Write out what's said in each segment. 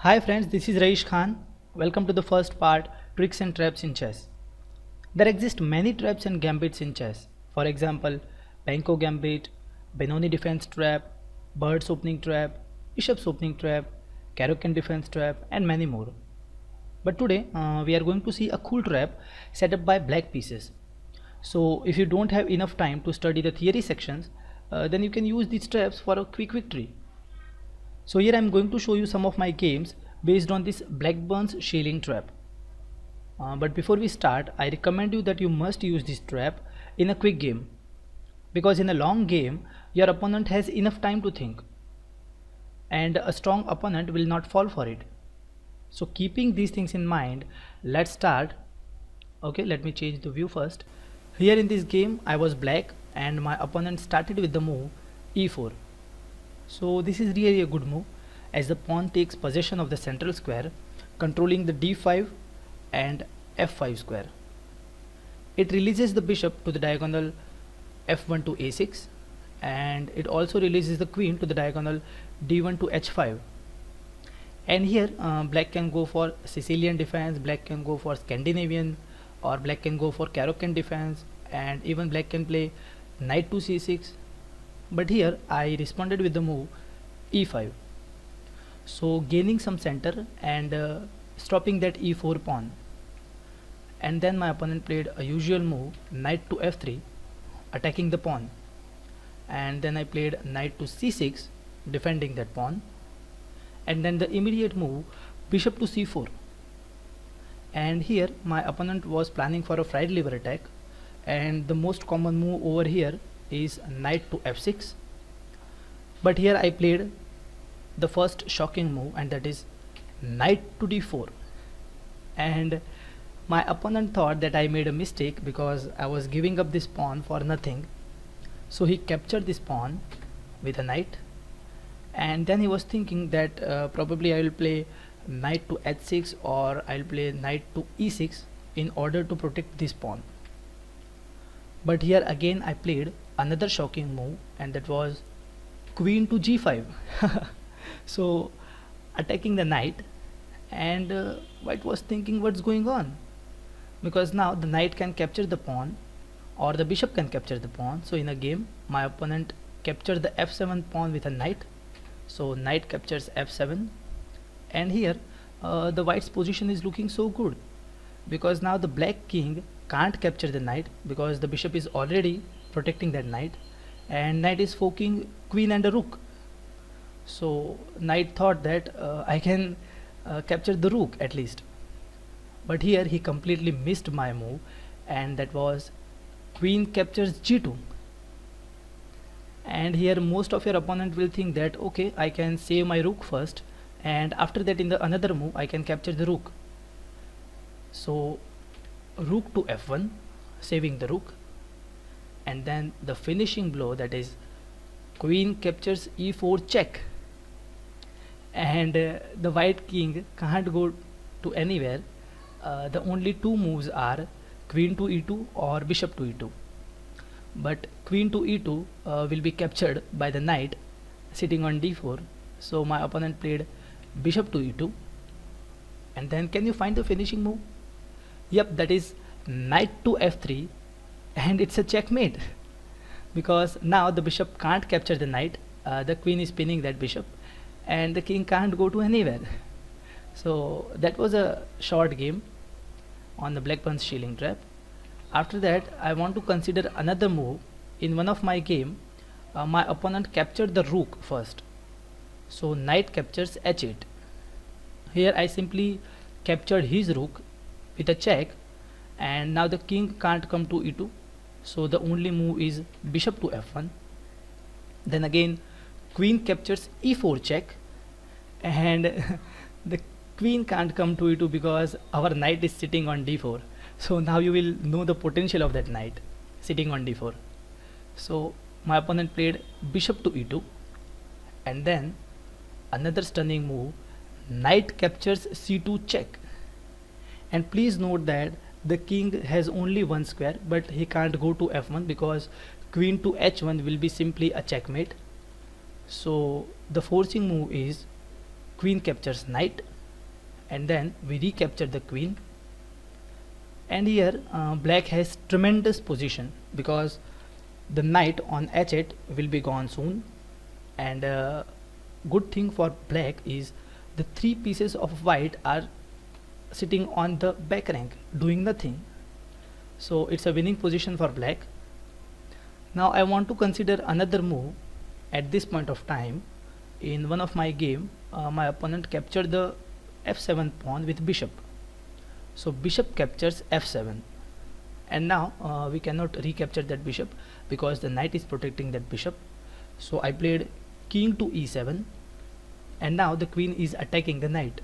Hi friends, this is Raish Khan. Welcome to the first part, Tricks and Traps in Chess. There exist many traps and gambits in chess. For example, Banco Gambit, Benoni Defense Trap, Bird's Opening Trap, Bishop's Opening Trap, Caro-Kann Defense Trap, and many more. But today we are going to see a cool trap set up by black pieces. So if you don't have enough time to study the theory sections, then you can use these traps for a quick victory. So here I am going to show you some of my games based on this Blackburn's shilling trap. But before we start, I recommend you that you must use this trap in a quick game, because in a long game your opponent has enough time to think and a strong opponent will not fall for it. So keeping these things in mind, let's start. Okay, let me change the view first. Here in this game I was black and my opponent started with the move e4. So this is really a good move, as the pawn takes possession of the central square, controlling the d5 and f5 square. It releases the bishop to the diagonal f1 to a6, and it also releases the queen to the diagonal d1 to h5. And here black can go for Sicilian defense, black can go for Scandinavian, or black can go for Caro-Kann defense, and even black can play knight to c6. But here I responded with the move e5, so gaining some center and stopping that e4 pawn. And then my opponent played a usual move knight to f3, attacking the pawn, and then I played knight to c6, defending that pawn, and then the immediate move bishop to c4. And here my opponent was planning for a fried liver attack, and the most common move over here is knight to f6. But here I played the first shocking move, and that is knight to d4. And my opponent thought that I made a mistake because I was giving up this pawn for nothing. So he captured this pawn with a knight, and then he was thinking that probably I will play knight to h6 or I'll play knight to e6 in order to protect this pawn. But here again I played another shocking move, and that was queen to g5. So attacking the knight, and white was thinking what's going on, because now the knight can capture the pawn or the bishop can capture the pawn. So in a game my opponent captured the f7 pawn with a knight, so knight captures f7. And here the white's position is looking so good, because now the black king can't capture the knight because the bishop is already protecting that knight, and knight is forking queen and a rook. So knight thought that I can capture the rook at least. But here he completely missed my move, and that was queen captures g2. And here most of your opponent will think that okay, I can save my rook first, and after that in the another move I can capture the rook. So rook to f1, saving the rook, and then the finishing blow, that is queen captures e4 check. And the white king can't go to anywhere. The only two moves are queen to e2 or bishop to e2. But queen to e2 will be captured by the knight sitting on d4. So my opponent played bishop to e2, and then can you find the finishing move? Yep, that is knight to f3, and it's a checkmate. Because now the bishop can't capture the knight, the queen is pinning that bishop, and the king can't go to anywhere. So that was a short game on the Blackburn's shilling trap. After that I want to consider another move. In one of my game my opponent captured the rook first, so knight captures h8. Here I simply captured his rook with a check, and now the king can't come to e2, so the only move is bishop to f1. Then again queen captures e4 check, and the queen can't come to e2 because our knight is sitting on d4. So now you will know the potential of that knight sitting on d4. So my opponent played bishop to e2, and then another stunning move, knight captures c2 check. And please note that the king has only one square, but he can't go to f1 because queen to h1 will be simply a checkmate. So the forcing move is queen captures knight, and then we recapture the queen. And here black has tremendous position because the knight on h8 will be gone soon, and good thing for black is the three pieces of white are sitting on the back rank doing nothing, so it's a winning position for black. Now I want to consider another move. At this point of time in one of my game, my opponent captured the f7 pawn with bishop, so bishop captures f7, and now we cannot recapture that bishop because the knight is protecting that bishop. So I played king to e7, and now the queen is attacking the knight.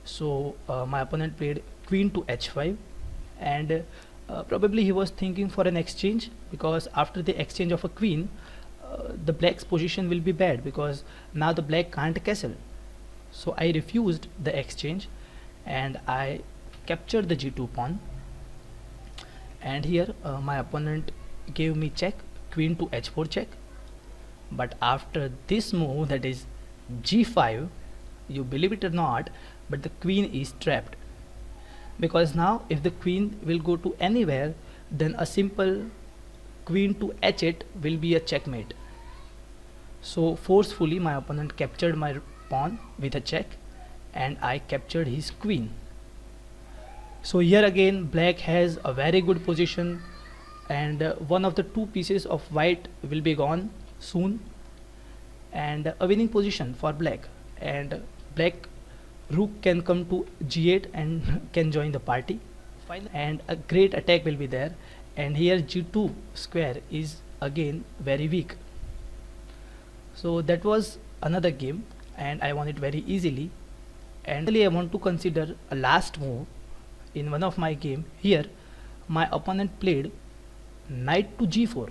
So my opponent played queen to h5, and probably he was thinking for an exchange, because after the exchange of a queen the black's position will be bad because now the black can't castle. So I refused the exchange and I captured the g2 pawn, and here my opponent gave me check, queen to h4 check. But after this move, that is g5, you believe it or not, but the queen is trapped, because now if the queen will go to anywhere, then a simple queen to h8 will be a checkmate. So forcefully my opponent captured my pawn with a check, and I captured his queen. So here again black has a very good position, and one of the two pieces of white will be gone soon, and a winning position for black, and black rook can come to g8 and can join the party. And a great attack will be there, and here g2 square is again very weak. So that was another game and I won it very easily. And finally I want to consider a last move in one of my game. Here my opponent played knight to g4,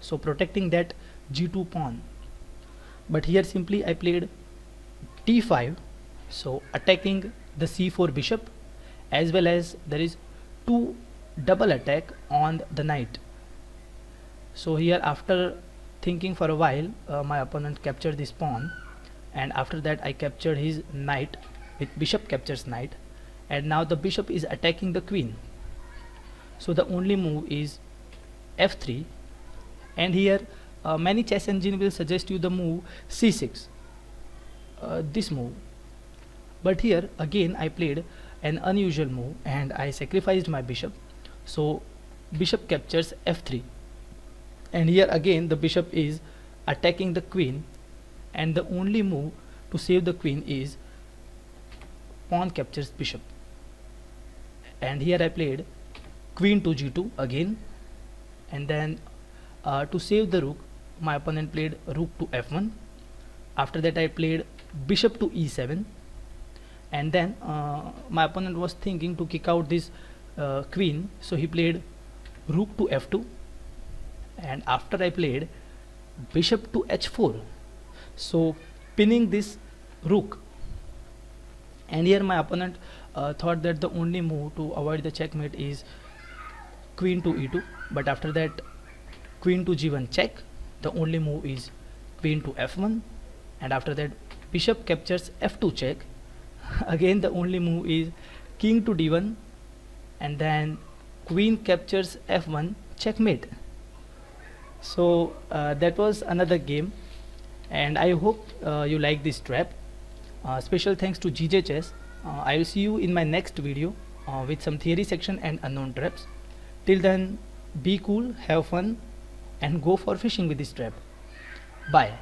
so protecting that g2 pawn. But here simply I played t5, so attacking the c4 bishop, as well as there is two double attack on the knight. So here after thinking for a while, my opponent captured this pawn, and after that I captured his knight with bishop captures knight, and now the bishop is attacking the queen. So the only move is f3, and here many chess engine will suggest you the move c6, this move. But here again I played an unusual move and I sacrificed my bishop, so bishop captures f3, and here again the bishop is attacking the queen, and the only move to save the queen is pawn captures bishop. And here I played queen to g2 again, and then to save the rook my opponent played rook to f1. After that I played bishop to e7, and then my opponent was thinking to kick out this queen, so he played rook to f2, and after I played bishop to h4, so pinning this rook. And here my opponent thought that the only move to avoid the checkmate is queen to e2, but after that queen to g1 check, the only move is queen to f1, and after that bishop captures f2 check. Again the only move is king to d1, and then queen captures f1 checkmate. So that was another game, and I hope you like this trap. Special thanks to GJ Chess. I will see you in my next video with some theory section and unknown traps. Till then, be cool, have fun, and go for fishing with this trap. Bye.